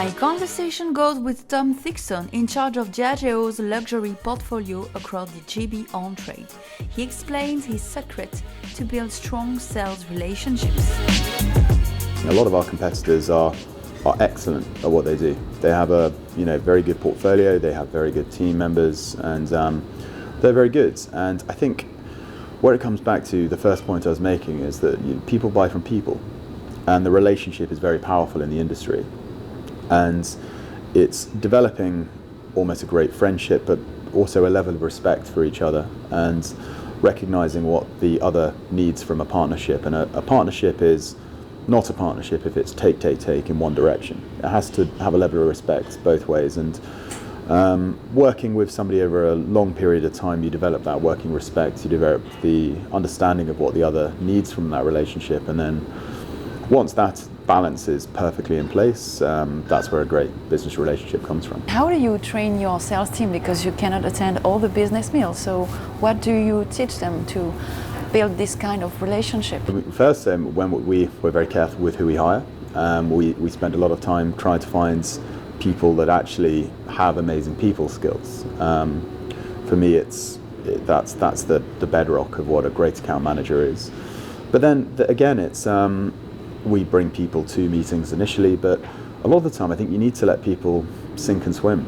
My conversation goes with Tom Theakston, in charge of Diageo's luxury portfolio across the GB on-trade. He explains his secret to build strong sales relationships. A lot of our competitors are excellent at what they do. They have a very good portfolio, they have very good team members, and they're very good. And I think where it comes back to the first point I was making is that people buy from people, and the relationship is very powerful in the industry. And it's developing almost a great friendship, but also a level of respect for each other and recognizing what the other needs from a partnership. And a partnership is not a partnership if it's take in one direction. It has to have a level of respect both ways. And working with somebody over a long period of time, you develop that working respect, you develop the understanding of what the other needs from that relationship. And then once that balance is perfectly in place, that's where a great business relationship comes from. How do you train your sales team? Because you cannot attend all the business meals. So what do you teach them to build this kind of relationship? First, when we're very careful with who we hire. We spend a lot of time trying to find people that actually have amazing people skills. For me, that's the bedrock of what a great account manager is. But then again, it's we bring people to meetings initially, but a lot of the time I think you need to let people sink and swim.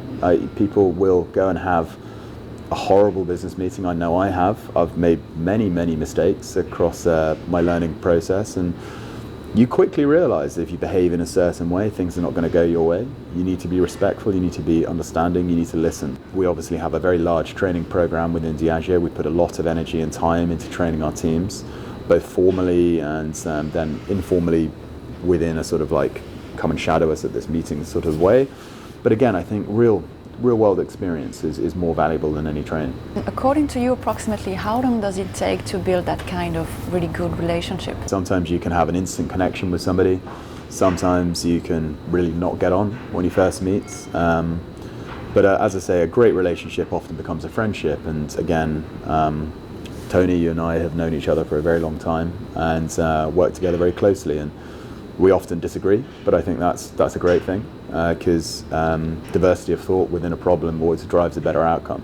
People will go and have a horrible business meeting. I know I have. I've made many mistakes across my learning process, and you quickly realize if you behave in a certain way, things are not going to go your way. You need to be respectful, you need to be understanding, you need to listen. We obviously have a very large training program within Diageo. We put a lot of energy and time into training our teams, both formally and then informally within a sort of like come and shadow us at this meeting sort of way. But again, I think real world experience is more valuable than any training. According to you, approximately how long does it take to build that kind of really good relationship? Sometimes you can have an instant connection with somebody. Sometimes you can really not get on when you first meet. But as I say, a great relationship often becomes a friendship. And again, Tony, you and I have known each other for a very long time and worked together very closely. And we often disagree, but I think that's a great thing because diversity of thought within a problem always drives a better outcome.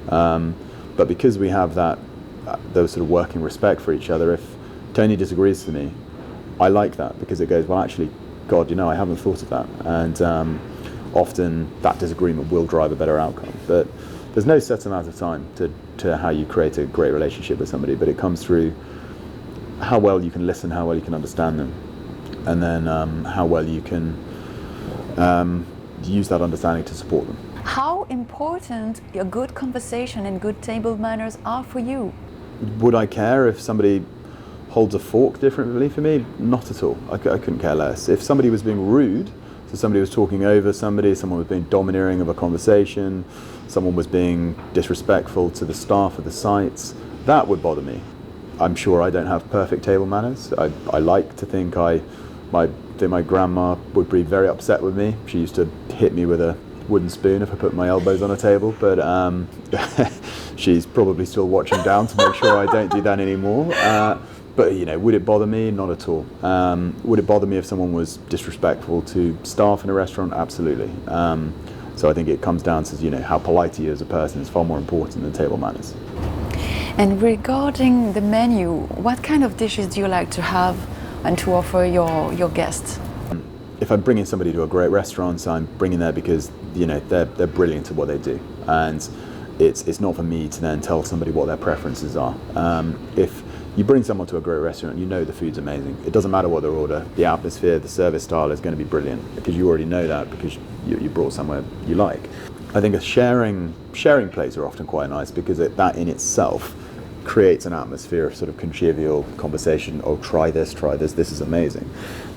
But because we have those sort of working respect for each other, if Tony disagrees with me, I like that because it goes, well, actually, God, I haven't thought of that. And often that disagreement will drive a better outcome. But there's no set amount of time to how you create a great relationship with somebody, but it comes through how well you can listen, how well you can understand them, and then how well you can use that understanding to support them. How important a good conversation and good table manners are for you? Would I care if somebody holds a fork differently for me? Not at all. I couldn't care less. If somebody was being rude, so somebody was talking over somebody, someone was being domineering of a conversation, someone was being disrespectful to the staff of the sites, that would bother me. I'm sure I don't have perfect table manners. I like to think my grandma would be very upset with me. She used to hit me with a wooden spoon if I put my elbows on a table, but she's probably still watching down to make sure I don't do that anymore. But would it bother me? Not at all. Would it bother me if someone was disrespectful to staff in a restaurant? Absolutely. So I think it comes down to how polite you are as a person is far more important than table manners. And regarding the menu, what kind of dishes do you like to have and to offer your guests? If I'm bringing somebody to a great restaurant, I'm bringing there because they're brilliant at what they do, and it's not for me to then tell somebody what their preferences are. If you bring someone to a great restaurant, the food's amazing. It doesn't matter what they order. The atmosphere, the service style is going to be brilliant because you already know that because you brought somewhere you like. I think sharing plates are often quite nice because that in itself creates an atmosphere of sort of convivial conversation. Oh, try this, this is amazing.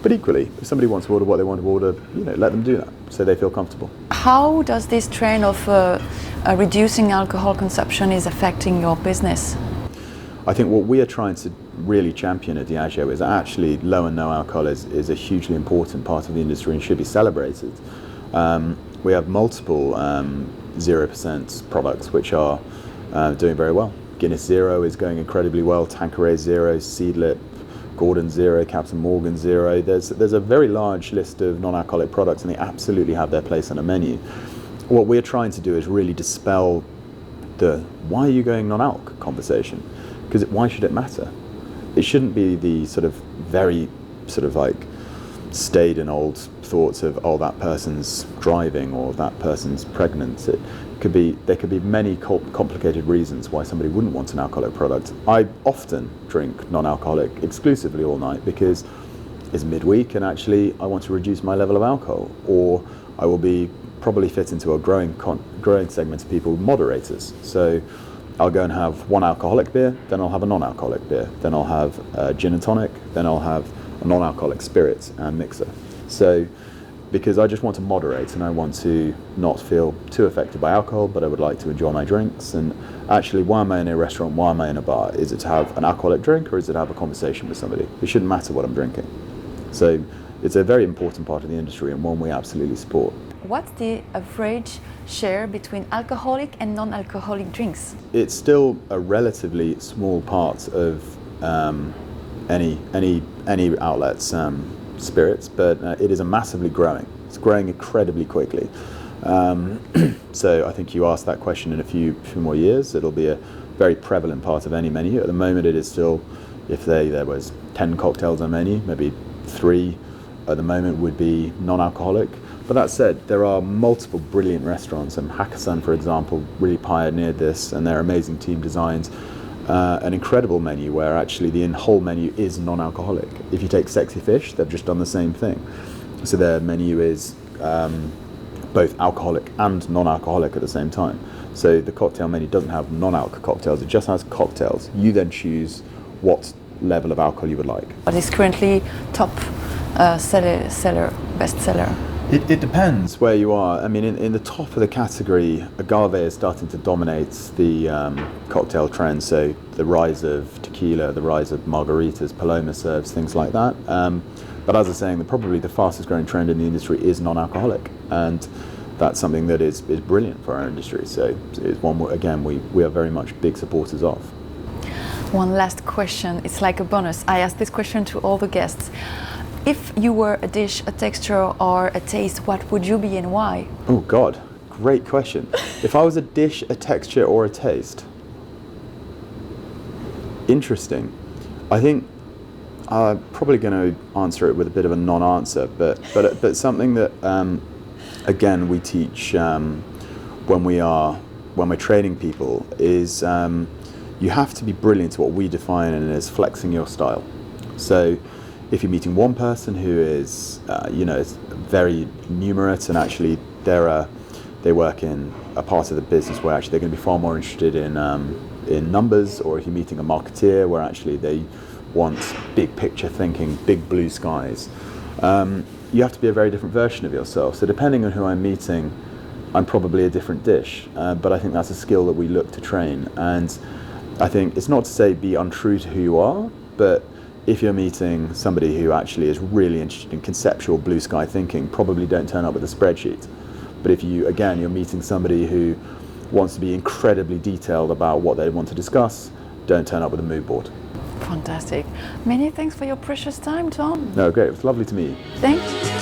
But equally, if somebody wants to order what they want to order, let them do that so they feel comfortable. How does this trend of reducing alcohol consumption is affecting your business? I think what we are trying to really champion at Diageo is actually low and no alcohol is a hugely important part of the industry and should be celebrated. We have multiple 0% products which are doing very well. Guinness Zero is going incredibly well, Tanqueray Zero, Seedlip, Gordon Zero, Captain Morgan Zero. There's a very large list of non-alcoholic products, and they absolutely have their place on a menu. What we're trying to do is really dispel the "why are you going non-alc" conversation, because why should it matter? It shouldn't be the sort of very sort of like stayed in old thoughts of, oh, that person's driving or that person's pregnant. There could be many complicated reasons why somebody wouldn't want an alcoholic product. I often drink non-alcoholic exclusively all night because it's midweek and actually I want to reduce my level of alcohol, or I will be probably fit into a growing segment of people, moderators. So I'll go and have one alcoholic beer, then I'll have a non-alcoholic beer, then I'll have a gin and tonic, then I'll have a non-alcoholic spirit and mixer. So because I just want to moderate and I want to not feel too affected by alcohol, but I would like to enjoy my drinks. And actually, why am I in a restaurant, why am I in a bar? Is it to have an alcoholic drink or is it to have a conversation with somebody? It shouldn't matter what I'm drinking. So it's a very important part of the industry and one we absolutely support. What's the average share between alcoholic and non-alcoholic drinks? It's still a relatively small part of any outlet's spirits, but it is massively growing. It's growing incredibly quickly. So I think you asked that question in a few more years, it'll be a very prevalent part of any menu. At the moment, it is still, if there was 10 cocktails on menu, maybe 3 at the moment would be non-alcoholic. But that said, there are multiple brilliant restaurants, and Hakkasan, for example, really pioneered this, and their amazing team designs an incredible menu where actually the whole menu is non-alcoholic. If you take Sexy Fish, they've just done the same thing. So their menu is both alcoholic and non-alcoholic at the same time. So the cocktail menu doesn't have non-alcoholic cocktails, it just has cocktails. You then choose what level of alcohol you would like. What is currently top bestseller? It depends where you are. I mean, in the top of the category, agave is starting to dominate the cocktail trend. So the rise of tequila, the rise of margaritas, Paloma serves, things like that. But as I was saying, probably the fastest growing trend in the industry is non-alcoholic. And that's something that is brilliant for our industry. So it's one, again, we are very much big supporters of. One last question. It's like a bonus. I ask this question to all the guests. If you were a dish, a texture, or a taste, what would you be and why? Oh God, great question. If I was a dish, a texture, or a taste, interesting. I think I'm probably going to answer it with a bit of a non-answer, but something that again we teach when we're training people is you have to be brilliant at what we define as flexing your style. So if you're meeting one person who is, is very numerate and actually they work in a part of the business where actually they're going to be far more interested in numbers, or if you're meeting a marketeer where actually they want big picture thinking, big blue skies, you have to be a very different version of yourself. So depending on who I'm meeting, I'm probably a different dish, but I think that's a skill that we look to train. And I think it's not to say be untrue to who you are, but if you're meeting somebody who actually is really interested in conceptual blue sky thinking, probably don't turn up with a spreadsheet. But if you're meeting somebody who wants to be incredibly detailed about what they want to discuss, don't turn up with a mood board. Fantastic. Many thanks for your precious time, Tom. No, great. It was lovely to meet you. Thank you.